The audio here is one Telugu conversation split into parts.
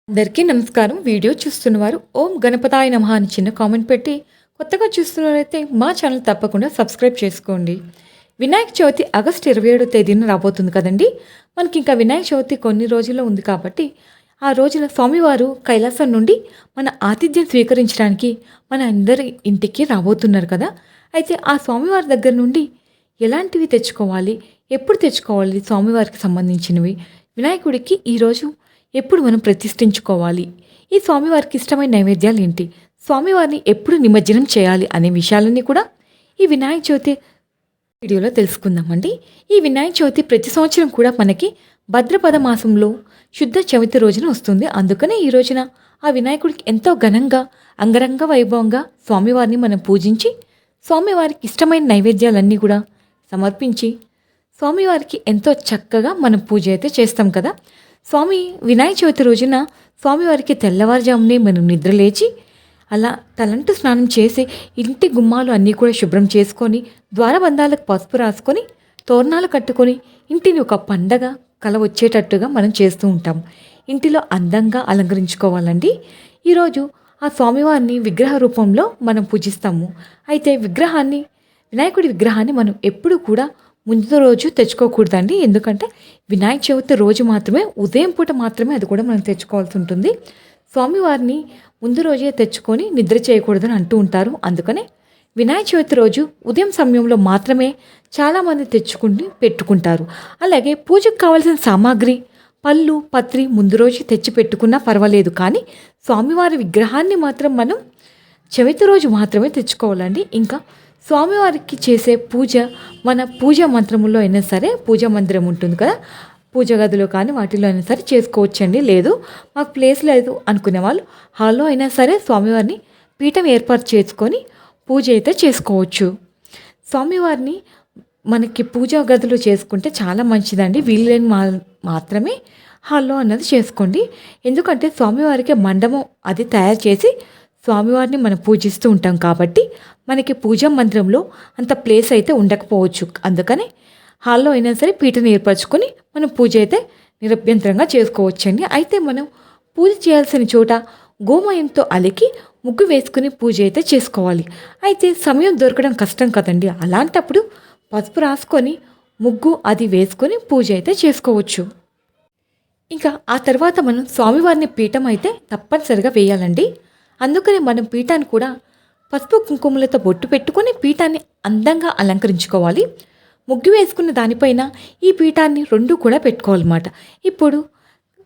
అందరికీ నమస్కారం. వీడియో చూస్తున్నవారు ఓం గణపతాయ నమః అని చిన్న కామెంట్ పెట్టి, కొత్తగా చూస్తున్నవారైతే మా ఛానల్ తప్పకుండా సబ్స్క్రైబ్ చేసుకోండి. వినాయక చవితి ఆగస్టు 27వ తేదీన రాబోతుంది కదండీ! మనకి ఇంకా వినాయక చవితి కొన్ని రోజుల్లో ఉంది కాబట్టి, ఆ రోజున స్వామివారు కైలాసం నుండి మన ఆతిథ్యం స్వీకరించడానికి మన అందరి ఇంటికి రాబోతున్నారు కదా! అయితే ఆ స్వామివారి దగ్గర నుండి ఎలాంటివి తెచ్చుకోవాలి? ఎప్పుడు తెచ్చుకోవాలి స్వామివారికి సంబంధించినవి? వినాయకుడికి ఈరోజు ఎప్పుడు మనం ప్రతిష్ఠించుకోవాలి? ఈ స్వామివారికి ఇష్టమైన నైవేద్యాలు ఏంటి? స్వామివారిని ఎప్పుడు నిమజ్జనం చేయాలి అనే విషయాలన్నీ కూడా ఈ వినాయక చవితి వీడియోలో తెలుసుకుందామండి. ఈ వినాయక చవితి ప్రతి సంవత్సరం కూడా మనకి భద్రపద మాసంలో శుద్ధ చవితి రోజున వస్తుంది. అందుకనే ఈ రోజున ఆ వినాయకుడికి ఎంతో ఘనంగా అంగరంగ వైభవంగా స్వామివారిని మనం పూజించి స్వామివారికి ఇష్టమైన నైవేద్యాలన్నీ కూడా సమర్పించి స్వామివారికి ఎంతో చక్కగా మనం పూజ అయితే చేస్తాం కదా. వినాయక చవితి రోజున స్వామివారికి తెల్లవారుజామునే మనం నిద్రలేచి అలా తలంటు స్నానం చేసి ఇంటి గుమ్మాలు అన్నీ కూడా శుభ్రం చేసుకొని ద్వారబంధాలకు పసుపు రాసుకొని తోరణాలు కట్టుకొని ఇంటిని ఒక పండగ కల వచ్చేటట్టుగా మనం చేస్తూ ఉంటాం. ఇంటిలో అందంగా అలంకరించుకోవాలండి. ఈరోజు ఆ స్వామివారిని విగ్రహ రూపంలో మనం పూజిస్తాము. అయితే వినాయకుడి విగ్రహాన్ని మనం ఎప్పుడు కూడా ముందు రోజు తెచ్చుకోకూడదండి. ఎందుకంటే వినాయక చవితి రోజు మాత్రమే ఉదయం పూట మాత్రమే అది కూడా మనం తెచ్చుకోవాల్సి ఉంటుంది. స్వామివారిని ముందు రోజే తెచ్చుకొని నిద్ర చేయకూడదని అంటూ ఉంటారు. అందుకనే వినాయక చవితి రోజు ఉదయం సమయంలో మాత్రమే చాలామంది తెచ్చుకుని పెట్టుకుంటారు. అలాగే పూజకు కావాల్సిన సామాగ్రి పళ్ళు పత్రి ముందు రోజు తెచ్చి పెట్టుకున్నా పర్వాలేదు, కానీ స్వామివారి విగ్రహాన్ని మాత్రం మనం చవితి రోజు మాత్రమే తెచ్చుకోవాలండి. ఇంకా స్వామివారికి చేసే పూజ మన పూజా మంత్రములో అయినా సరే, పూజా మందిరం ఉంటుంది కదా, పూజ గదిలో కానీ వాటిలో అయినా సరే చేసుకోవచ్చండి. లేదు మాకు ప్లేస్ లేదు అనుకునే వాళ్ళు హాల్లో అయినా సరే స్వామివారిని పీఠం ఏర్పాటు చేసుకొని పూజ అయితే చేసుకోవచ్చు. స్వామివారిని మనకి పూజా గదిలో చేసుకుంటే చాలా మంచిదండి. వీళ్ళని మాత్రమే హాల్లో అన్నది చేసుకోండి. ఎందుకంటే స్వామివారికి మండపం అది తయారు చేసి స్వామివారిని మనం పూజిస్తూ ఉంటాం కాబట్టి మనకి పూజా మందిరంలో అంత ప్లేస్ అయితే ఉండకపోవచ్చు. అందుకని హాల్లో అయినా సరే పీటను ఏర్పరచుకొని మనం పూజ అయితే నిరభ్యంతరంగా చేసుకోవచ్చండి. అయితే మనం పూజ చేయాల్సిన చోట గోమయంతో అలికి ముగ్గు వేసుకుని పూజ అయితే చేసుకోవాలి. అయితే సమయం దొరకడం కష్టం కదండి. అలాంటప్పుడు పసుపు రాసుకొని ముగ్గు అది వేసుకొని పూజ అయితే చేసుకోవచ్చు. ఇంకా ఆ తర్వాత మనం స్వామివారిని పీఠం అయితే తప్పనిసరిగా వేయాలండి. అందుకని మనం పీఠాన్ని కూడా పసుపు కుంకుమలతో బొట్టు పెట్టుకొని పీఠాన్ని అందంగా అలంకరించుకోవాలి. ముగ్గు వేసుకున్న దానిపైన ఈ పీఠాన్ని రెండు కూడా పెట్టుకోవాలన్నమాట. ఇప్పుడు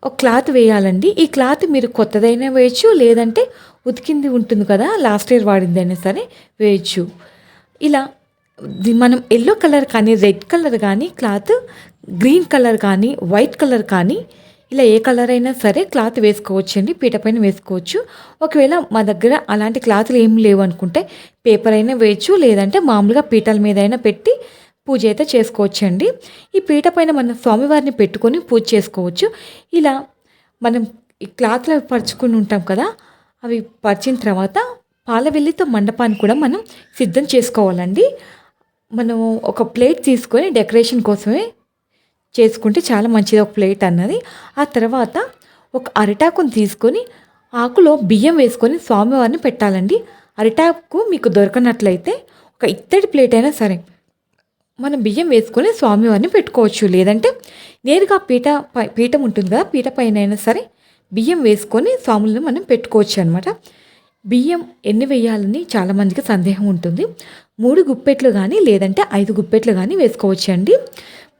ఒక క్లాత్ వేయాలండి. ఈ క్లాత్ మీరు కొత్తదైనా వేయచ్చు, లేదంటే ఉతికింది ఉంటుంది కదా లాస్ట్ ఇయర్ వాడిందైనా సరే వేయచ్చు. ఇలా మనం ఎల్లో కలర్ కానీ రెడ్ కలర్ కానీ క్లాత్, గ్రీన్ కలర్ కానీ వైట్ కలర్ కానీ ఇలా ఏ కలర్ అయినా సరే క్లాత్ వేసుకోవచ్చండి. పీట పైన వేసుకోవచ్చు. ఒకవేళ మా దగ్గర అలాంటి క్లాత్లు ఏం లేవు అనుకుంటే పేపర్ అయినా వేయచ్చు, లేదంటే మామూలుగా పీటల మీద అయినా పెట్టి పూజ అయితే చేసుకోవచ్చండి. ఈ పీట పైన మనం స్వామివారిని పెట్టుకొని పూజ చేసుకోవచ్చు. ఇలా మనం ఈ క్లాత్లు పరుచుకుని ఉంటాం కదా, అవి పరిచిన తర్వాత పాలవెల్లితో మండపాన్ని కూడా మనం సిద్ధం చేసుకోవాలండి. మనం ఒక ప్లేట్ తీసుకొని డెకరేషన్ కోసమే చేసుకుంటే చాలా మంచిది ఒక ప్లేట్ అన్నది. ఆ తర్వాత ఒక అరిటాకుని తీసుకొని ఆకులో బియ్యం వేసుకొని స్వామివారిని పెట్టాలండి. అరిటాకు మీకు దొరకనట్లయితే ఒక ఇత్తడి ప్లేట్ అయినా సరే మనం బియ్యం వేసుకొని స్వామివారిని పెట్టుకోవచ్చు. లేదంటే నేరుగా పీఠం ఉంటుంది కదా, పీట పైన అయినా సరే బియ్యం వేసుకొని స్వాములను మనం పెట్టుకోవచ్చు అనమాట. బియ్యం ఎన్ని వేయాలని చాలామందికి సందేహం ఉంటుంది. 3 గుప్పెట్లు కానీ లేదంటే 5 గుప్పెట్లు కానీ వేసుకోవచ్చు అండి.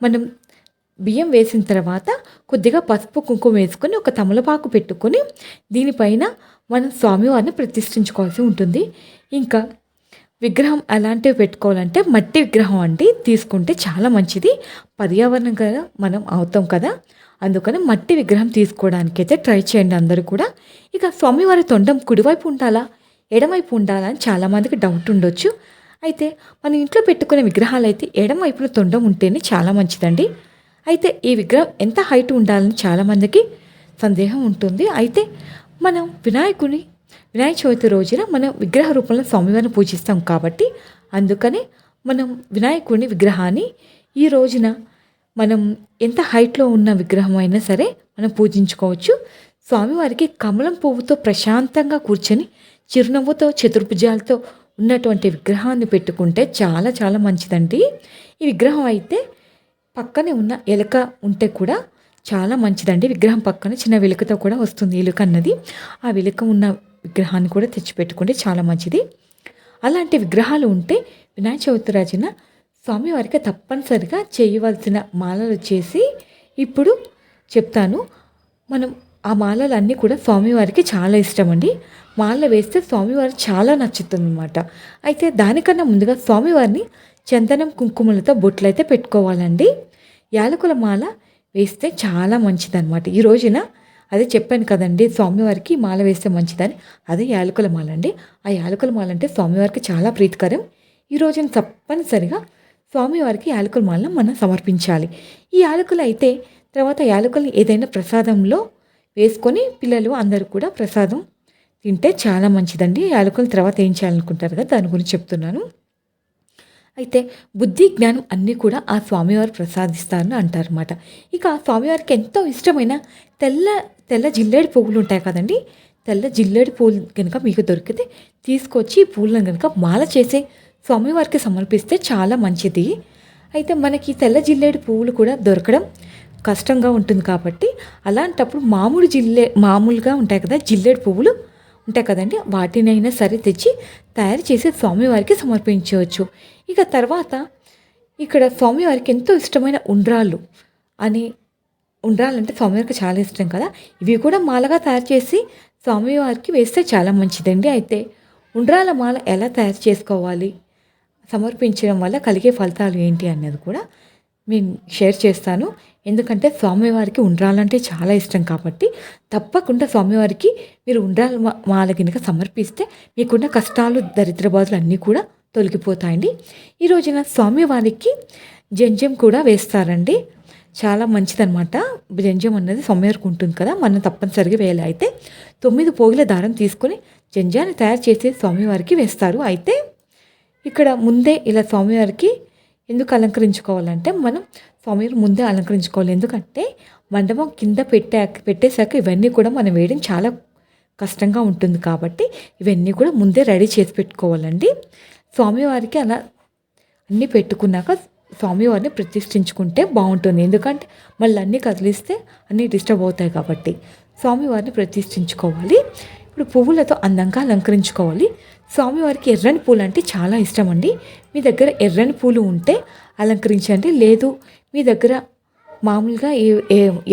మనం బియ్యం వేసిన తర్వాత కొద్దిగా పసుపు కుంకుమ వేసుకొని ఒక తమలపాకు పెట్టుకొని దీనిపైన మనం స్వామివారిని ప్రతిష్ఠించుకోవాల్సి ఉంటుంది. ఇంకా విగ్రహం ఎలాంటివి పెట్టుకోవాలంటే మట్టి విగ్రహం అండి తీసుకుంటే చాలా మంచిది. పర్యావరణం కదా మనం అవుతాం కదా, అందుకని మట్టి విగ్రహం తీసుకోవడానికైతే ట్రై చేయండి అందరూ కూడా. ఇక స్వామివారి తొండం కుడివైపు ఉండాలా ఎడమవైపు ఉండాలా అని చాలామందికి డౌట్ ఉండొచ్చు. అయితే మన ఇంట్లో పెట్టుకునే విగ్రహాలు అయితే ఎడమవైపున తొండం ఉంటేనే చాలా మంచిదండి. అయితే ఈ విగ్రహం ఎంత హైట్ ఉండాలని చాలామందికి సందేహం ఉంటుంది. అయితే మనం వినాయక చవితి రోజున మనం విగ్రహ రూపంలో స్వామివారిని పూజిస్తాం కాబట్టి అందుకనే మనం వినాయకుని విగ్రహాన్ని ఈ రోజున మనం ఎంత హైట్లో ఉన్న విగ్రహం అయినా సరే మనం పూజించుకోవచ్చు. స్వామివారికి కమలం పువ్వుతో ప్రశాంతంగా కూర్చొని చిరునవ్వుతో చతుర్భుజాలతో ఉన్నటువంటి విగ్రహాన్ని పెట్టుకుంటే చాలా చాలా మంచిదండి. ఈ విగ్రహం అయితే పక్కనే ఉన్న ఎలుక ఉంటే కూడా చాలా మంచిదండి. విగ్రహం పక్కన చిన్న వెలుకతో కూడా వస్తుంది ఎలుక అన్నది. ఆ వెలుక ఉన్న విగ్రహాన్ని కూడా తెచ్చిపెట్టుకుంటే చాలా మంచిది. అలాంటి విగ్రహాలు ఉంటే వినాయక చవితి రోజున స్వామివారికి తప్పనిసరిగా చేయవలసిన మాలలు వచ్చేసి ఇప్పుడు చెప్తాను. మనం ఆ మాలలు అన్నీ కూడా స్వామివారికి చాలా ఇష్టం అండి. మాల వేస్తే స్వామివారికి చాలా నచ్చుతుంది అన్నమాట. అయితే దానికన్నా ముందుగా స్వామివారిని చందనం కుంకుమలతో బొట్లు అయితే పెట్టుకోవాలండి. యాలకుల మాల వేస్తే చాలా మంచిదన్నమాట. ఈ రోజున అదే చెప్పాను కదండి, స్వామివారికి మాల వేస్తే మంచిదని. అదే యాలకుల మాల అండి. ఆ యాలకుల మాల అంటే స్వామివారికి చాలా ప్రీతికరం. ఈ రోజున తప్పనిసరిగా స్వామివారికి యాలకుల మాలను మనం సమర్పించాలి. ఈ యాలకులు అయితే తర్వాత యాలకుల్ని ఏదైనా ప్రసాదంలో వేసుకొని పిల్లలు అందరూ కూడా ప్రసాదం తింటే చాలా మంచిదండి. యాలకుల తర్వాత ఏం చేయాలనుకుంటారు కదా, దాని గురించి చెప్తున్నాను. అయితే బుద్ధి జ్ఞానం అన్నీ కూడా ఆ స్వామివారు ప్రసాదిస్తారని అంటారన్నమాట. ఇక ఆ స్వామివారికి ఎంతో ఇష్టమైన తెల్ల తెల్ల జిల్లేడు పువ్వులు ఉంటాయి కదండి. తెల్ల జిల్లేడు పువ్వులు కనుక మీకు దొరికితే తీసుకొచ్చి ఈ పువ్వులను కనుక మాల చేసి స్వామివారికి సమర్పిస్తే చాలా మంచిది. అయితే మనకి తెల్ల జిల్లేడు పువ్వులు కూడా దొరకడం కష్టంగా ఉంటుంది కాబట్టి అలాంటప్పుడు మామూలుగా ఉంటాయి కదా జిల్లేడు పువ్వులు ఉంటాయి కదండి, వాటినైనా సరే తెచ్చి తయారు చేసి స్వామివారికి సమర్పించవచ్చు. ఇక తర్వాత ఇక్కడ స్వామివారికి ఎంతో ఇష్టమైన ఉండ్రాళ్ళు ఉండ్రాలంటే స్వామివారికి చాలా ఇష్టం కదా. ఇవి కూడా మాలగా తయారు చేసి స్వామివారికి వేస్తే చాలా మంచిదండి. అయితే ఉండ్రాల మాల ఎలా తయారు చేసుకోవాలి, సమర్పించడం వల్ల కలిగే ఫలితాలు ఏంటి అన్నది కూడా నేను షేర్ చేస్తాను. ఎందుకంటే స్వామివారికి ఉండ్రాలంటే చాలా ఇష్టం కాబట్టి తప్పకుండా స్వామివారికి మీరు ఉండ్రాల మాల గినక సమర్పిస్తే మీకున్న కష్టాలు దరిద్ర బాధలు అన్నీ కూడా తొలగిపోతాయండి. ఈ రోజున స్వామివారికి జంజం కూడా వేస్తారండి. చాలా మంచిదన్నమాట. జంజం అన్నది స్వామివారికి ఉంటుంది కదా, మనం తప్పనిసరిగా వేయాలి. అయితే 9 పోగుల దారం తీసుకొని జంజాన్ని తయారు చేసి స్వామివారికి వేస్తారు. అయితే ఇక్కడ ముందే ఇలా స్వామివారికి ఎందుకు అలంకరించుకోవాలంటే మనం స్వామివారి ముందే అలంకరించుకోవాలి. ఎందుకంటే మండపం కింద పెట్టేశాక ఇవన్నీ కూడా మనం వేయడం చాలా కష్టంగా ఉంటుంది కాబట్టి ఇవన్నీ కూడా ముందే రెడీ చేసి పెట్టుకోవాలండి. స్వామివారికి అలా అన్నీ పెట్టుకున్నాక స్వామివారిని ప్రతిష్ఠించుకుంటే బాగుంటుంది. ఎందుకంటే మళ్ళీ అన్నీ కదిలిస్తే అన్నీ డిస్టర్బ్ అవుతాయి కాబట్టి స్వామివారిని ప్రతిష్ఠించుకోవాలి. ఇప్పుడు పువ్వులతో అందంగా అలంకరించుకోవాలి. స్వామివారికి ఎర్రని పూలు అంటే చాలా ఇష్టం అండి. మీ దగ్గర ఎర్రని పూలు ఉంటే అలంకరించండి. లేదు మీ దగ్గర మామూలుగా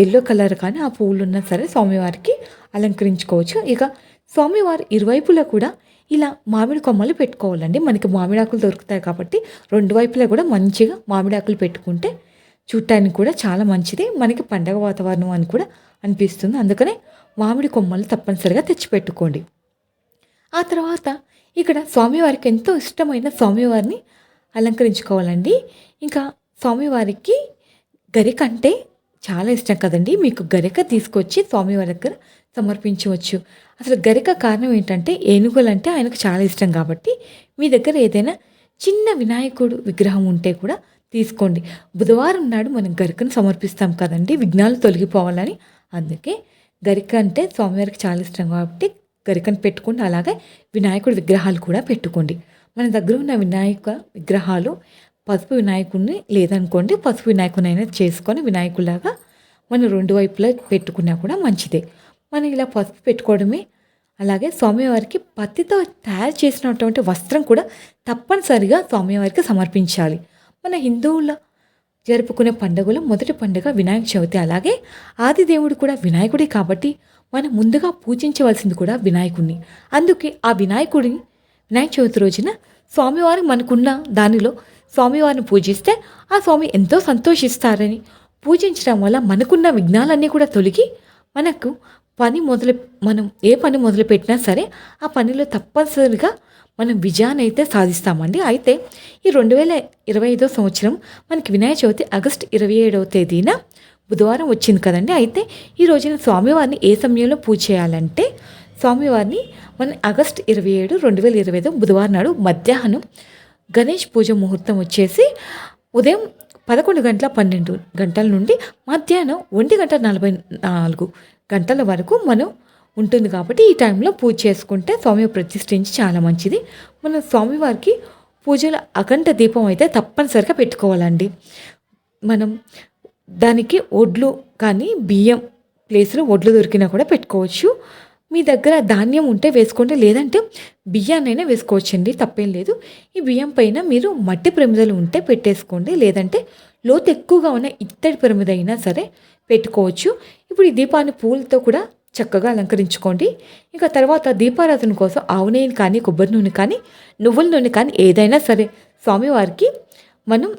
ఎల్లో కలర్ కానీ ఆ పువ్వులు ఉన్నా సరే స్వామివారికి అలంకరించుకోవచ్చు. ఇక స్వామివారి ఇరువైపులా కూడా ఇలా మామిడి కొమ్మలు పెట్టుకోవాలండి. మనకి మామిడాకులు దొరుకుతాయి కాబట్టి 2 వైపులా కూడా మంచిగా మామిడాకులు పెట్టుకుంటే చూడటానికి కూడా చాలా మంచిది. మనకి పండగ వాతావరణం అని కూడా అనిపిస్తుంది. అందుకనే మామిడి కొమ్మలు తప్పనిసరిగా తెచ్చిపెట్టుకోండి. ఆ తర్వాత ఇక్కడ స్వామివారికి ఎంతో ఇష్టమైన స్వామివారిని అలంకరించుకోవాలండి. ఇంకా స్వామివారికి గరిక అంటే చాలా ఇష్టం కదండి. మీకు గరిక తీసుకొచ్చి స్వామివారి దగ్గర సమర్పించవచ్చు. అసలు గరిక కారణం ఏంటంటే ఏనుగులంటే ఆయనకు చాలా ఇష్టం కాబట్టి మీ దగ్గర ఏదైనా చిన్న వినాయకుడు విగ్రహం ఉంటే కూడా తీసుకోండి. బుధవారం నాడు మనం గరికను సమర్పిస్తాం కదండి, విఘ్నాలు తొలగిపోవాలని. అందుకే గరిక అంటే స్వామివారికి చాలా ఇష్టం కాబట్టి గరికను పెట్టుకోండి. అలాగే వినాయకుడి విగ్రహాలు కూడా పెట్టుకోండి. మన దగ్గర ఉన్న వినాయక విగ్రహాలు పసుపు వినాయకుడిని లేదనుకోండి, పసుపు వినాయకునైనా చేసుకొని వినాయకులాగా మనం 2 వైపులా పెట్టుకున్నా కూడా మంచిదే. మనం ఇలా పసుపు పెట్టుకోవడమే. అలాగే స్వామివారికి పత్తితో తయారు చేసినటువంటి వస్త్రం కూడా తప్పనిసరిగా స్వామివారికి సమర్పించాలి. మన హిందువుల జరుపుకునే పండుగలో మొదటి పండుగ వినాయక చవితి. అలాగే ఆదిదేవుడు కూడా వినాయకుడే కాబట్టి మనం ముందుగా పూజించవలసింది కూడా వినాయకుడిని. అందుకే ఆ వినాయక చవితి రోజున స్వామివారి మనకున్న దానిలో స్వామివారిని పూజిస్తే ఆ స్వామి ఎంతో సంతోషిస్తారని, పూజించడం వల్ల మనకున్న విఘ్నాలన్నీ కూడా తొలగి మనకు మనం ఏ పని మొదలుపెట్టినా సరే ఆ పనిలో తప్పనిసరిగా మనం విజయాన్ని అయితే సాధిస్తామండి. అయితే ఈ 2025 సంవత్సరం మనకి వినాయక చవితి ఆగస్టు 27వ తేదీన బుధవారం వచ్చింది కదండి. అయితే ఈ రోజున స్వామివారిని ఏ సమయంలో పూజ చేయాలంటే స్వామివారిని మనం ఆగస్టు 27, 2025 బుధవారం నాడు మధ్యాహ్నం గణేష్ పూజ ముహూర్తం వచ్చేసి ఉదయం 11 గంటల 12 గంటల నుండి మధ్యాహ్నం 1:44 గంటల వరకు మనం ఉంటుంది కాబట్టి ఈ టైంలో పూజ చేసుకుంటే స్వామి ప్రతిష్ఠించి చాలా మంచిది. మన స్వామివారికి పూజలో అఖండ దీపం అయితే తప్పనిసరిగా పెట్టుకోవాలండి. మనం దానికి ఒడ్లు కానీ బియ్యం ప్లేస్లో ఒడ్లు దొరికినా కూడా పెట్టుకోవచ్చు. మీ దగ్గర ధాన్యం ఉంటే వేసుకోండి, లేదంటే బియ్యాన్నైనా వేసుకోవచ్చండి, తప్పేం లేదు. ఈ బియ్యం పైన మీరు మట్టి ప్రమిదలు ఉంటే పెట్టేసుకోండి, లేదంటే లోతు ఎక్కువగా ఉన్న ఇత్తడి ప్రమిద అయినా సరే పెట్టుకోవచ్చు. ఇప్పుడు ఈ దీపాన్ని పూలతో కూడా చక్కగా అలంకరించుకోండి. ఇక తర్వాత దీపారాధన కోసం ఆవు నెయ్యిని కానీ, కొబ్బరి నూనె కానీ, నువ్వుల నూనె కానీ ఏదైనా సరే స్వామివారికి మనం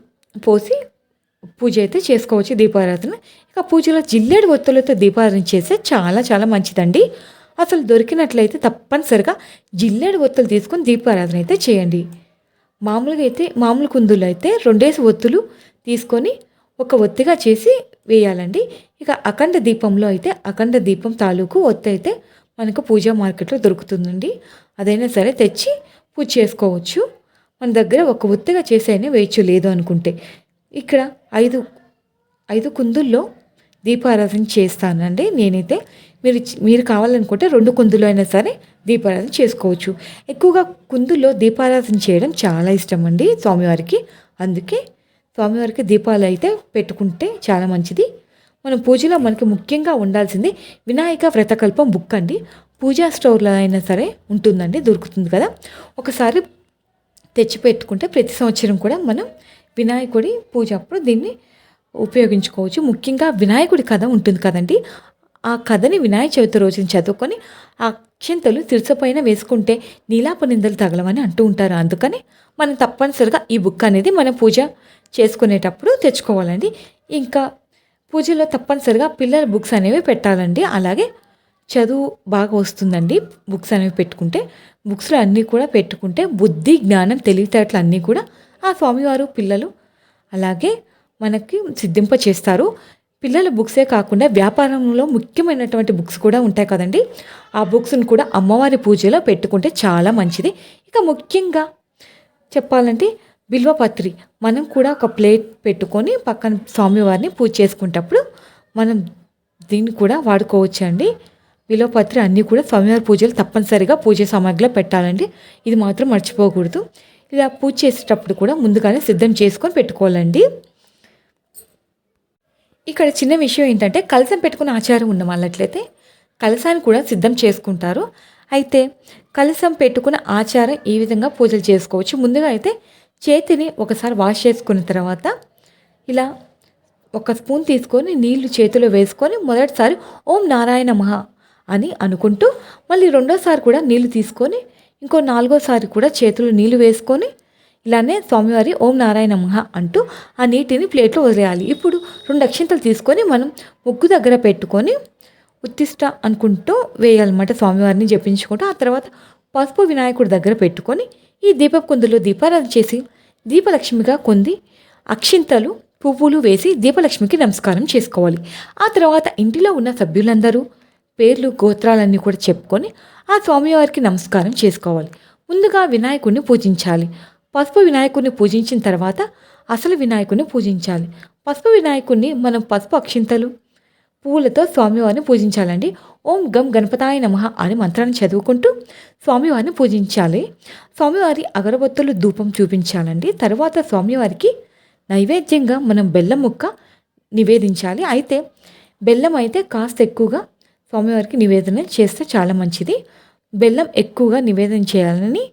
పోసి పూజ అయితే చేసుకోవచ్చు దీపారాధన. ఇక పూజలో జిల్లేడు ఒత్తులతో దీపారాధన చేస్తే చాలా చాలా మంచిదండి. అసలు దొరికినట్లయితే తప్పనిసరిగా జిల్లేడు ఒత్తులు తీసుకొని దీపారాధన అయితే చేయండి. మామూలుగా అయితే మామూలు కుందులు అయితే 2 ఒత్తులు తీసుకొని ఒక ఒత్తిగా చేసి వేయాలండి. ఇక అఖండ దీపంలో అయితే అఖండ దీపం తాలూకు ఒత్తి అయితే మనకు పూజా మార్కెట్లో దొరుకుతుందండి. అదైనా సరే తెచ్చి పూజ చేసుకోవచ్చు. మన దగ్గర ఒక ఒత్తిగా చేసైనా వేయచ్చు, లేదు అనుకుంటే. ఇక్కడ 5 కుందుల్లో దీపారాధన చేస్తానండి నేనైతే. మీరు కావాలనుకుంటే 2 కుందులు అయినా సరే దీపారాధన చేసుకోవచ్చు. ఎక్కువగా కుందుల్లో దీపారాధన చేయడం చాలా ఇష్టం అండి స్వామివారికి. అందుకే స్వామివారికి దీపాలు అయితే పెట్టుకుంటే చాలా మంచిది. మనం పూజలో మనకి ముఖ్యంగా ఉండాల్సింది వినాయక వ్రతకల్పం బుక్ అండి. పూజా స్టోర్లో అయినా సరే ఉంటుందండి, దొరుకుతుంది కదా. ఒకసారి తెచ్చి పెట్టుకుంటే ప్రతి సంవత్సరం కూడా మనం వినాయకుడి పూజ అప్పుడు దీన్ని ఉపయోగించుకోవచ్చు. ముఖ్యంగా వినాయకుడి కథ ఉంటుంది కదండి, ఆ కథని వినాయక చవితి రోజున చదువుకొని ఆ అక్షింతలు శిరసపైన వేసుకుంటే నీలాప నిందలు తగలవని అంటూ ఉంటారు. అందుకని మనం తప్పనిసరిగా ఈ బుక్ అనేది మనం పూజ చేసుకునేటప్పుడు తెచ్చుకోవాలండి. ఇంకా పూజలో తప్పనిసరిగా పిల్లల బుక్స్ అనేవి పెట్టాలండి. అలాగే చదువు బాగా వస్తుందండి బుక్స్ అనేవి పెట్టుకుంటే. బుక్స్లో అన్నీ కూడా పెట్టుకుంటే బుద్ధి, జ్ఞానం, తెలివితేటలు అన్నీ కూడా ఆ స్వామివారు పిల్లలు అలాగే మనకి సిద్ధింప చేస్తారు. పిల్లల బుక్సే కాకుండా వ్యాపారంలో ముఖ్యమైనటువంటి బుక్స్ కూడా ఉంటాయి కదండి, ఆ బుక్స్ని కూడా అమ్మవారి పూజలో పెట్టుకుంటే చాలా మంచిది. ఇక ముఖ్యంగా చెప్పాలంటే బిల్వపత్రి మనం కూడా ఒక ప్లేట్ పెట్టుకొని పక్కన స్వామివారిని పూజ చేసుకునేటప్పుడు మనం దీన్ని కూడా వాడుకోవచ్చండి. బిల్వపత్రి అన్నీ కూడా స్వామివారి పూజలు తప్పనిసరిగా పూజ సామాగ్రిలో పెట్టాలండి. ఇది మాత్రం మర్చిపోకూడదు. ఇలా పూజ చేసేటప్పుడు కూడా ముందుగానే సిద్ధం చేసుకొని పెట్టుకోవాలండి. ఇక్కడ చిన్న విషయం ఏంటంటే కలశం పెట్టుకునే ఆచారం ఉన్న వాళ్ళట్లయితే కలశాన్ని కూడా సిద్ధం చేసుకుంటారు. అయితే కలశం పెట్టుకున్న ఆచారం ఈ విధంగా పూజలు చేసుకోవచ్చు. ముందుగా అయితే చేతిని ఒకసారి వాష్ చేసుకున్న తర్వాత ఇలా ఒక స్పూన్ తీసుకొని నీళ్లు చేతిలో వేసుకొని మొదటిసారి ఓం నారాయణ మహా అని అనుకుంటూ మళ్ళీ రెండోసారి కూడా నీళ్లు తీసుకొని ఇంకో 4వసారి కూడా చేతిలో నీళ్లు వేసుకొని ఇలానే స్వామివారి ఓం నారాయణ మహ అంటూ ఆ నీటిని ప్లేట్లో వదిలేయాలి. ఇప్పుడు 2 అక్షింతలు తీసుకొని మనం ముగ్గు దగ్గర పెట్టుకొని ఉత్తిష్ట అనుకుంటూ వేయాలన్నమాట. స్వామివారిని జపించుకుంటూ ఆ తర్వాత పసుపు వినాయకుడి దగ్గర పెట్టుకొని ఈ దీపపు కుందులో దీపారాధన చేసి దీపలక్ష్మిగా కొంది అక్షింతలు పువ్వులు వేసి దీపలక్ష్మికి నమస్కారం చేసుకోవాలి. ఆ తర్వాత ఇంటిలో ఉన్న సభ్యులందరూ పేర్లు గోత్రాలన్నీ కూడా చెప్పుకొని ఆ స్వామివారికి నమస్కారం చేసుకోవాలి. ముందుగా వినాయకుడిని పూజించాలి. పసుపు వినాయకుడిని పూజించిన తర్వాత అసలు వినాయకుడిని పూజించాలి. పసుపు వినాయకుడిని మనం పసుపు అక్షింతలు పువ్వులతో స్వామివారిని పూజించాలండి. ఓం గం గణపతాయ నమః అని మంత్రాన్ని చదువుకుంటూ స్వామివారిని పూజించాలి. స్వామివారి అగరబత్తులు ధూపం చూపించాలండి. తర్వాత స్వామివారికి నైవేద్యంగా మనం బెల్లం ముక్క నివేదించాలి. అయితే బెల్లం అయితే కాస్త ఎక్కువగా స్వామివారికి నివేదన చేస్తే చాలా మంచిది. బెల్లం ఎక్కువగా నివేదన చేయాలని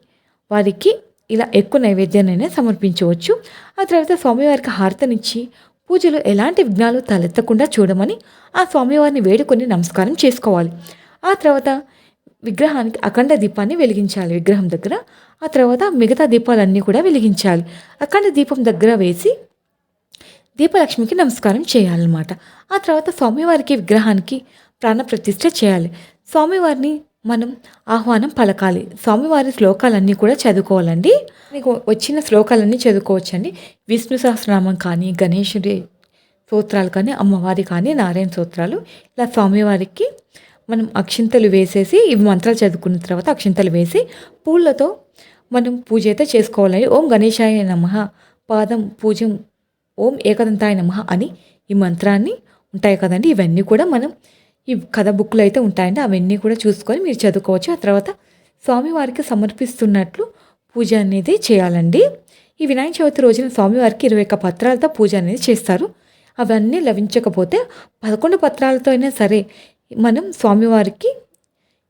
వారికి ఇలా ఎక్కువ నైవేద్యాన్ని సమర్పించవచ్చు. ఆ తర్వాత స్వామివారికి హారతనిచ్చి పూజలు ఎలాంటి విఘ్నాలు తలెత్తకుండా చూడమని ఆ స్వామివారిని వేడుకొని నమస్కారం చేసుకోవాలి. ఆ తర్వాత విగ్రహానికి అఖండ దీపాన్ని వెలిగించాలి విగ్రహం దగ్గర. ఆ తర్వాత మిగతా దీపాలన్నీ కూడా వెలిగించాలి. అఖండ దీపం దగ్గర వేసి దీపలక్ష్మికి నమస్కారం చేయాలన్నమాట. ఆ తర్వాత స్వామివారికి విగ్రహానికి ప్రాణప్రతిష్ఠ చేయాలి. స్వామివారిని మనం ఆహ్వానం పలకాలి. స్వామివారి శ్లోకాలన్నీ కూడా చదువుకోవాలండి. మీకు వచ్చిన శ్లోకాలన్నీ చదువుకోవచ్చండి. విష్ణు సహస్రనామం కానీ, గణేశుడి స్తోత్రాలు కానీ, అమ్మవారి కానీ, నారాయణ స్తోత్రాలు ఇలా స్వామివారికి మనం అక్షింతలు వేసేసి ఇవి మంత్రాలు చదువుకున్న తర్వాత అక్షింతలు వేసి పూలతో మనం పూజ అయితే చేసుకోవాలండి. ఓం గణేశాయ నమః పాదం పూజం ఓం ఏకదంతాయ నమః అని ఈ మంత్రాన్ని ఉంటాయి కదండి. ఇవన్నీ కూడా మనం ఈ కథ బుక్‌లు అయితే ఉంటాయండి. అవన్నీ కూడా చూసుకొని మీరు చదువుకోవచ్చు. ఆ తర్వాత స్వామివారికి సమర్పిస్తున్నట్లు పూజ అనేది చేయాలండి. ఈ వినాయక చవితి రోజున స్వామివారికి 21 పత్రాలతో పూజ అనేది చేస్తారు. అవన్నీ లభించకపోతే 11 పత్రాలతో అయినా సరే మనం స్వామివారికి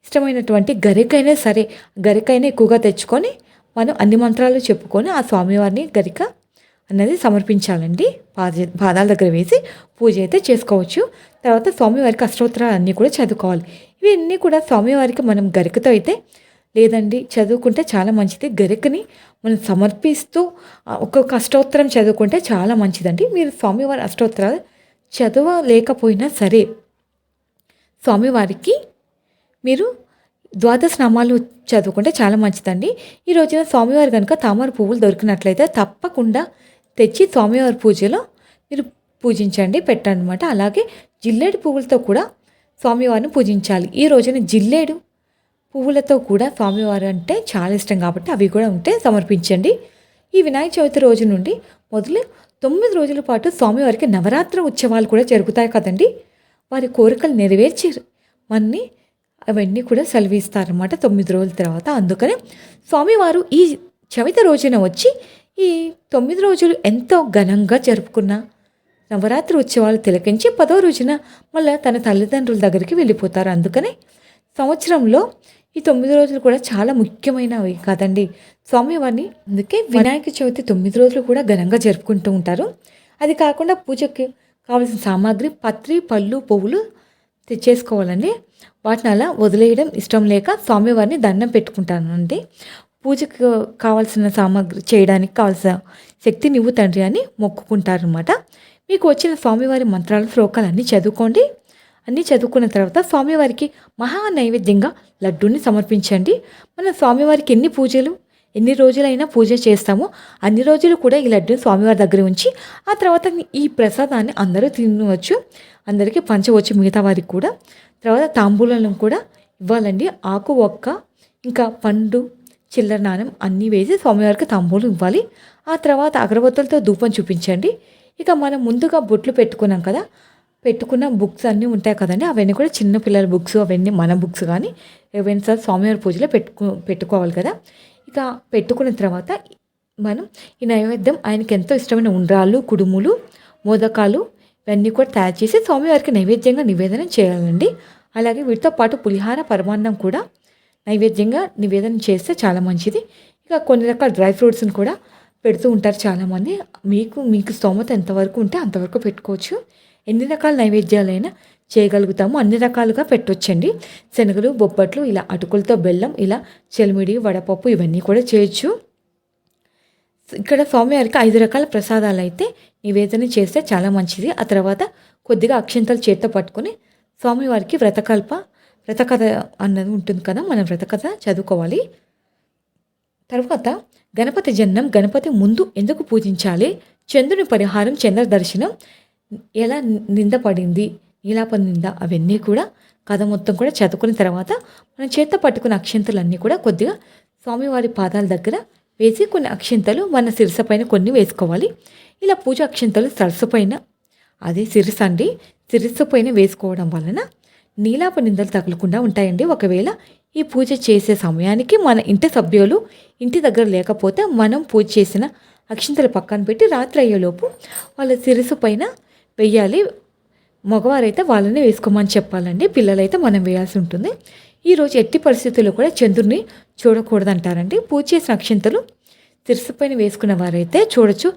ఇష్టమైనటువంటి గరికైనా సరే, గరికైనా ఎక్కువగా తెచ్చుకొని మనం అన్ని మంత్రాలు చెప్పుకొని ఆ స్వామివారిని గరిక అన్నది సమర్పించాలండి. పాదాల దగ్గర వేసి పూజ అయితే చేసుకోవచ్చు. తర్వాత స్వామివారికి అష్టోత్తరాలు అన్నీ కూడా చదువుకోవాలి. ఇవన్నీ కూడా స్వామివారికి మనం గరికతో అయితే లేదండి చదువుకుంటే చాలా మంచిది. గరికని మనం సమర్పిస్తూ ఒక్కొక్క అష్టోత్తరం చదువుకుంటే చాలా మంచిదండి. మీరు స్వామివారి అష్టోత్తరాలు చదవలేకపోయినా సరే స్వామివారికి మీరు ద్వాదశ నామాలు చదువుకుంటే చాలా మంచిదండి. ఈ రోజున స్వామివారు కనుక తామర పువ్వులు దొరికినట్లయితే తప్పకుండా తెచ్చి స్వామివారి పూజలో మీరు పూజించండి, పెట్టండి. అలాగే జిల్లేడు పువ్వులతో కూడా స్వామివారిని పూజించాలి. ఈ రోజున జిల్లేడు పువ్వులతో కూడా స్వామివారు అంటే చాలా ఇష్టం కాబట్టి అవి కూడా ఉంటే సమర్పించండి. ఈ వినాయక చవితి రోజు నుండి మొదలు 9 రోజుల పాటు స్వామివారికి నవరాత్రి ఉత్సవాలు కూడా జరుగుతాయి కదండి. వారి కోరికలు నెరవేర్చి మన్ని అవన్నీ కూడా సెలవిస్తారన్నమాట 9 రోజుల తర్వాత. అందుకని స్వామివారు ఈ చవితి రోజున వచ్చి ఈ 9 రోజులు ఎంతో ఘనంగా జరుపుకున్న నవరాత్రి ఉత్సవాలు తిలకించి 10వ రోజున మళ్ళీ తన తల్లిదండ్రుల దగ్గరికి వెళ్ళిపోతారు. అందుకని సంవత్సరంలో ఈ 9 రోజులు కూడా చాలా ముఖ్యమైనవి కదండి స్వామివారిని. అందుకే వినాయక చవితి 9 రోజులు కూడా ఘనంగా జరుపుకుంటూ ఉంటారు. అది కాకుండా పూజకి కావాల్సిన సామాగ్రి పత్రి, పళ్ళు, పువ్వులు తెచ్చేసుకోవాలండి. వాటిని అలా వదిలేయడం ఇష్టం లేక స్వామివారిని దండం పెట్టుకుంటానండి. పూజకు కావాల్సిన సామాగ్రి చేయడానికి కావాల్సిన శక్తి నువ్వు తండ్రి అని మొక్కుకుంటారనమాట. మీకు వచ్చిన స్వామివారి మంత్రాలు, శ్లోకాలు అన్నీ చదువుకోండి. అన్నీ చదువుకున్న తర్వాత స్వామివారికి మహా నైవేద్యంగా లడ్డూని సమర్పించండి. మన స్వామివారికి ఎన్ని రోజులైనా పూజ చేస్తామో అన్ని రోజులు కూడా ఈ లడ్డూని స్వామివారి దగ్గర ఉంచి ఆ తర్వాత ఈ ప్రసాదాన్ని అందరూ తినవచ్చు, అందరికీ పంచవచ్చు మిగతా వారికి కూడా. తర్వాత తాంబూలం కూడా ఇవ్వాలండి. ఆకు ఒక్క ఇంకా పండు చిల్లర నాణం అన్నీ వేసి స్వామివారికి తాంబూలం ఇవ్వాలి. ఆ తర్వాత అగరబత్తులతో ధూపం చూపించండి. ఇక మనం ముందుగా బొట్లు పెట్టుకున్నాం కదా, పెట్టుకున్న బుక్స్ అన్నీ ఉంటాయి కదండి, అవన్నీ కూడా చిన్న పిల్లల బుక్స్, అవన్నీ మన బుక్స్ కానీ ఏవైనా సార్ స్వామివారి పూజలో పెట్టుకోవాలి కదా. ఇక పెట్టుకున్న తర్వాత మనం ఈ నైవేద్యం ఆయనకి ఎంతో ఇష్టమైన ఉండ్రాళ్ళు, కుడుములు, మోదకాలు ఇవన్నీ కూడా తయారు చేసి స్వామివారికి నైవేద్యంగా నివేదన చేయాలండి. అలాగే వీటితో పాటు పులిహార, పరమాన్నం కూడా నైవేద్యంగా నివేదన చేస్తే చాలా మంచిది. ఇక కొన్ని రకాల డ్రై ఫ్రూట్స్ని కూడా పెడుతూ ఉంటారు చాలామంది. మీకు స్తోమత ఎంతవరకు ఉంటే అంతవరకు పెట్టుకోవచ్చు. ఎన్ని రకాల నైవేద్యాలైనా చేయగలుగుతాము, అన్ని రకాలుగా పెట్టొచ్చండి. శనగలు, బొబ్బట్లు, ఇలా అటుకులతో బెల్లం, ఇలా చెలిమిడి, వడపప్పు ఇవన్నీ కూడా చేయొచ్చు. ఇక్కడ స్వామివారికి 5 రకాల ప్రసాదాలు అయితే నివేదన చేస్తే చాలా మంచిది. ఆ తర్వాత కొద్దిగా అక్షంతలు చేత్తో పట్టుకొని స్వామివారికి వ్రతకథ అన్నది ఉంటుంది కదా, మనం వ్రతకథ చదువుకోవాలి. తర్వాత గణపతి జననం, గణపతి ముందు ఎందుకు పూజించాలి, చంద్రుని పరిహారం, చంద్ర దర్శనం, ఎలా నింద పడింది, నీలాప నింద, అవన్నీ కూడా కథ మొత్తం కూడా చదువుకున్న తర్వాత మనం చేత్తో పట్టుకున్న అక్షంతలన్నీ కూడా కొద్దిగా స్వామివారి పాదాల దగ్గర వేసి కొన్ని అక్షింతలు మన శిరస్సు పైన కొన్ని వేసుకోవాలి. ఇలా పూజ అక్షింతలు సరస్సు పైన, అదే శిరస్సు అండి, శిరస్సు పైన వేసుకోవడం వలన నీలాప నిందలు తగలకుండా ఉంటాయండి. ఒకవేళ ఈ పూజ చేసే సమయానికి మన ఇంటి సభ్యులు ఇంటి దగ్గర లేకపోతే మనం పూజ చేసిన అక్షింతలు పక్కన పెట్టి రాత్రి అయ్యేలోపు వాళ్ళ శిరస్సు పైన వెయ్యాలి. మగవారైతే వాళ్ళని వేసుకోమని చెప్పాలండి, పిల్లలైతే మనం వేయాల్సి ఉంటుంది. ఈరోజు ఎట్టి పరిస్థితుల్లో కూడా చంద్రుడిని చూడకూడదంటారండి. పూజ చేసిన అక్షింతలు శిరస్సు పైన వేసుకున్న వారైతే చూడొచ్చు.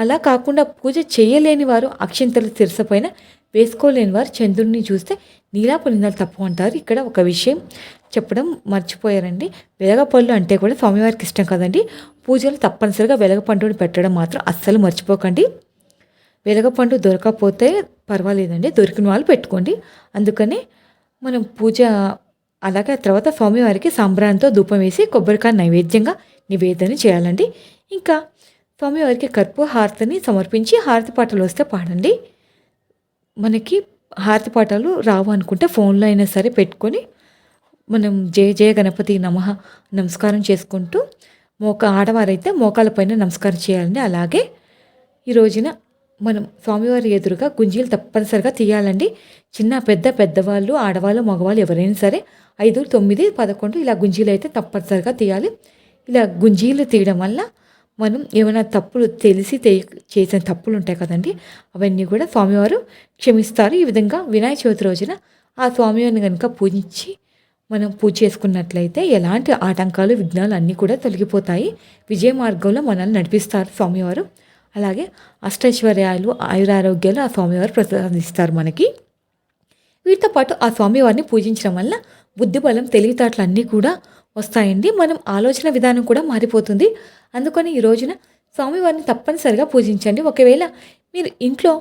అలా కాకుండా పూజ చేయలేని వారు అక్షింతలు శిరస్సు పైన వేసుకోలేని వారు చంద్రుడిని చూస్తే నీలాప నిందలు తప్పు అంటారు. ఇక్కడ ఒక విషయం చెప్పడం మర్చిపోయారండి. వెలగపళ్ళు అంటే కూడా స్వామివారికి ఇష్టం కదండి. పూజలు తప్పనిసరిగా వెలగపండుని పెట్టడం మాత్రం అస్సలు మర్చిపోకండి. వెలగపండు దొరకకపోతే పర్వాలేదండి, దొరికిన వాళ్ళు పెట్టుకోండి. అందుకని మనం పూజ అలాగే తర్వాత స్వామివారికి సాంబ్రాణితో ధూపం వేసి కొబ్బరికాయ నైవేద్యంగా నివేదన చేయాలండి. ఇంకా స్వామివారికి కర్పూర హారతిని సమర్పించి హారతి పాటలు వస్తే పాడండి. మనకి హారతి పాటలు రావు అనుకుంటే ఫోన్లో అయినా సరే పెట్టుకొని మనం జయ జయ గణపతి నమః నమస్కారం చేసుకుంటూ ఆడవారైతే మోకాళ్ళ పైన నమస్కారం చేయాలండి. అలాగే ఈ రోజున మనం స్వామివారి ఎదురుగా గుంజీలు తప్పనిసరిగా తీయాలండి. చిన్న, పెద్దవాళ్ళు, ఆడవాళ్ళు, మగవాళ్ళు ఎవరైనా సరే 5, 9, 11 ఇలా గుంజీలైతే తప్పనిసరిగా తీయాలి. ఇలా గుంజీలు తీయడం వల్ల మనం ఏమైనా తప్పులు తెలిసి చేసిన తప్పులుంటాయి కదండీ! అవన్నీ కూడా స్వామివారు క్షమిస్తారు. ఈ విధంగా వినాయక చవితి రోజున ఆ స్వామివారిని గనుక పూజించి మనం పూజ చేసుకున్నట్లయితే ఎలాంటి ఆటంకాలు, విఘ్నాలు అన్నీ కూడా తొలగిపోతాయి. విజయ మార్గంలో మనల్ని నడిపిస్తారు స్వామివారు. అలాగే అష్టైశ్వర్యాలు, ఆయురారోగ్యాలు ఆ స్వామివారు ప్రసాదిస్తారు మనకి. వీటితో పాటు ఆ స్వామివారిని పూజించడం వల్ల బుద్ధిబలం, తెలివితేటలు అన్నీ కూడా వస్తాయండి. మనం ఆలోచన విధానం కూడా మారిపోతుంది. అందుకని ఈ రోజున స్వామివారిని తప్పనిసరిగా పూజించండి. ఒకవేళ మీరు ఇంట్లో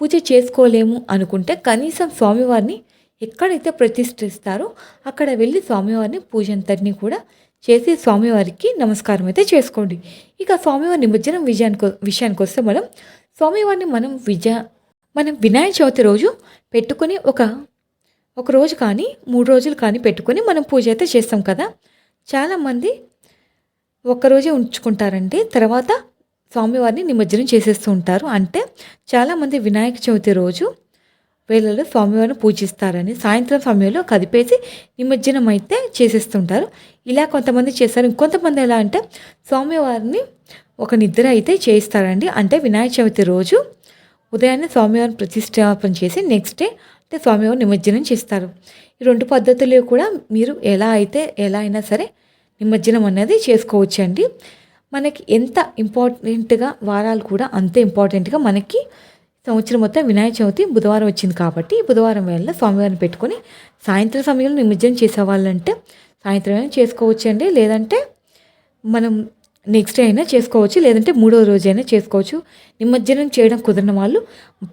పూజ చేసుకోలేము అనుకుంటే కనీసం స్వామివారిని ఎక్కడైతే ప్రతిష్ఠిస్తారో అక్కడ వెళ్ళి స్వామివారిని పూజ అంతటినీ కూడా చేసి స్వామివారికి నమస్కారం అయితే చేసుకోండి. ఇక స్వామివారి నిమజ్జనం విషయానికి వస్తే స్వామివారిని మనం వినాయక చవితి రోజు పెట్టుకుని ఒక రోజు కానీ 3 రోజులు కానీ పెట్టుకొని మనం పూజ అయితే చేస్తాం కదా. చాలామంది ఒక్కరోజే ఉంచుకుంటారండి. తర్వాత స్వామివారిని నిమజ్జనం చేసేస్తూ ఉంటారు. అంటే చాలామంది వినాయక చవితి రోజు వేళలో స్వామివారిని పూజిస్తారని సాయంత్రం సమయంలో కదిపేసి నిమజ్జనం అయితే చేసేస్తుంటారు. ఇలా కొంతమంది చేస్తారు. ఇంకొంతమంది ఎలా అంటే స్వామివారిని ఒక నిద్ర అయితే చేయిస్తారండి. అంటే వినాయక చవితి రోజు ఉదయాన్నే స్వామివారిని ప్రతిష్టాపన చేసి నెక్స్ట్ డే అంటే స్వామివారిని నిమజ్జనం చేస్తారు. ఈ 2 పద్ధతులు కూడా మీరు ఎలా అయినా సరే నిమజ్జనం అనేది చేసుకోవచ్చండి. మనకి ఎంత ఇంపార్టెంట్గా వారాలు కూడా అంతే ఇంపార్టెంట్గా మనకి సంవత్సరం మొత్తం వినాయక చవితి బుధవారం వచ్చింది కాబట్టి బుధవారం వేళ స్వామివారిని పెట్టుకొని సాయంత్రం సమయంలో నిమజ్జనం చేసేవాళ్ళంటే సాయంత్రం అయినా చేసుకోవచ్చండి. లేదంటే మనం నెక్స్ట్ డే అయినా చేసుకోవచ్చు. లేదంటే 3వ రోజైనా చేసుకోవచ్చు. నిమజ్జనం చేయడం కుదిరిన వాళ్ళు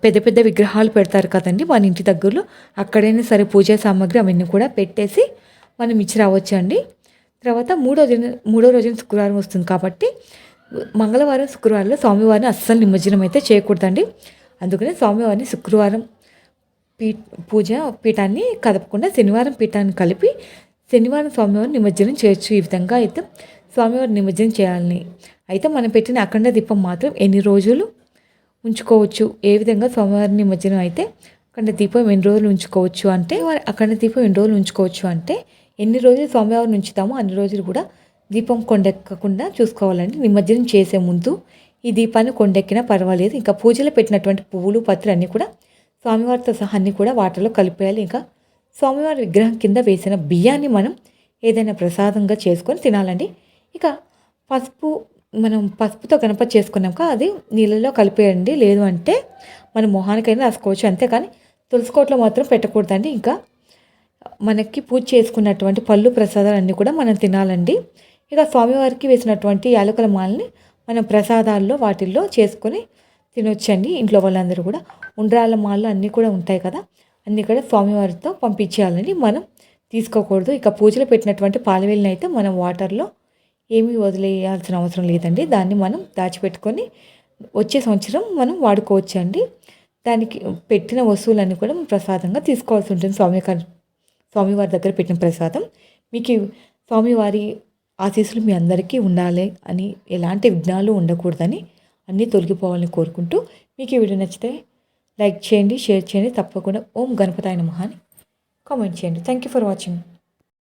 పెద్ద విగ్రహాలు పెడతారు కదండి మన ఇంటి దగ్గరలో, అక్కడైనా సరే పూజా సామాగ్రి అవన్నీ కూడా పెట్టేసి మనం ఇచ్చి రావచ్చు అండి. తర్వాత మూడో రోజున శుక్రవారం వస్తుంది కాబట్టి మంగళవారం, శుక్రవారంలో స్వామివారిని అస్సలు నిమజ్జనం అయితే చేయకూడదండి. అందుకని స్వామివారిని శుక్రవారం పూజ పీఠాన్ని కదపకుండా శనివారం పీఠాన్ని కలిపి శనివారం స్వామివారిని నిమజ్జనం చేయొచ్చు. ఈ విధంగా అయితే స్వామివారిని నిమజ్జనం చేయాలని అయితే మనం పెట్టిన అఖండ దీపం మాత్రం ఎన్ని రోజులు ఉంచుకోవచ్చు, ఏ విధంగా స్వామివారిని నిమజ్జనం అయితే అఖండ దీపం ఎన్ని రోజులు ఉంచుకోవచ్చు అంటే అఖండ దీపం ఎన్ని రోజులు ఉంచుకోవచ్చు అంటే ఎన్ని రోజులు స్వామివారిని ఉంచుతామో అన్ని రోజులు కూడా దీపం కొండెక్కకుండా చూసుకోవాలండి. నిమజ్జనం చేసే ముందు ఈ దీపాన్ని కొండెక్కినా పర్వాలేదు. ఇంకా పూజలో పెట్టినటువంటి పువ్వులు, పత్రులు అన్నీ కూడా స్వామివారితో సహా అన్నీ కూడా వాటర్లో కలిపేయాలి. ఇంకా స్వామివారి విగ్రహం కింద వేసిన బియ్యాన్ని మనం ఏదైనా ప్రసాదంగా చేసుకొని తినాలండి. ఇక మనం పసుపుతో గణపతి చేసుకున్నాక అది నీళ్ళలో కలిపేయండి. లేదు అంటే మన మొహానికైనా రాసుకోవచ్చు. అంతేకాని తులసికోటలో మాత్రం పెట్టకూడదండి. ఇంకా మనకి పూజ చేసుకున్నటువంటి పళ్ళు, ప్రసాదాలు అన్నీ కూడా మనం తినాలండి. ఇక స్వామివారికి వేసినటువంటి యాలకుల మాలని మనం ప్రసాదాల్లో వాటిల్లో చేసుకొని తినొచ్చండి. ఇంట్లో వాళ్ళందరూ కూడా ఉండ్రాళ్ళ మాలు అన్నీ కూడా ఉంటాయి కదా, అన్నీ కూడా స్వామివారితో పంపించేయాలండి. మనం తీసుకోకూడదు. ఇక పూజలో పెట్టినటువంటి పాలవేలిని అయితే మనం వాటర్లో ఏమీ వదిలేయాల్సిన అవసరం లేదండి. దాన్ని మనం దాచిపెట్టుకొని వచ్చే సంవత్సరం మనం వాడుకోవచ్చండి. దానికి పెట్టిన వస్తువులన్నీ కూడా ప్రసాదంగా తీసుకోవాల్సి ఉంటుంది. స్వామివారి దగ్గర పెట్టిన ప్రసాదం మీకు స్వామివారి ఆశీస్సులు మీ అందరికీ ఉండాలి అని, ఎలాంటి విఘ్నాలు ఉండకూడదని, అన్నీ తొలగిపోవాలని కోరుకుంటూ మీకు ఈ వీడియో నచ్చితే లైక్ చేయండి, షేర్ చేయండి. తప్పకుండా ఓం గణపతాయ నమః అని కామెంట్ చేయండి. Thank you for watching.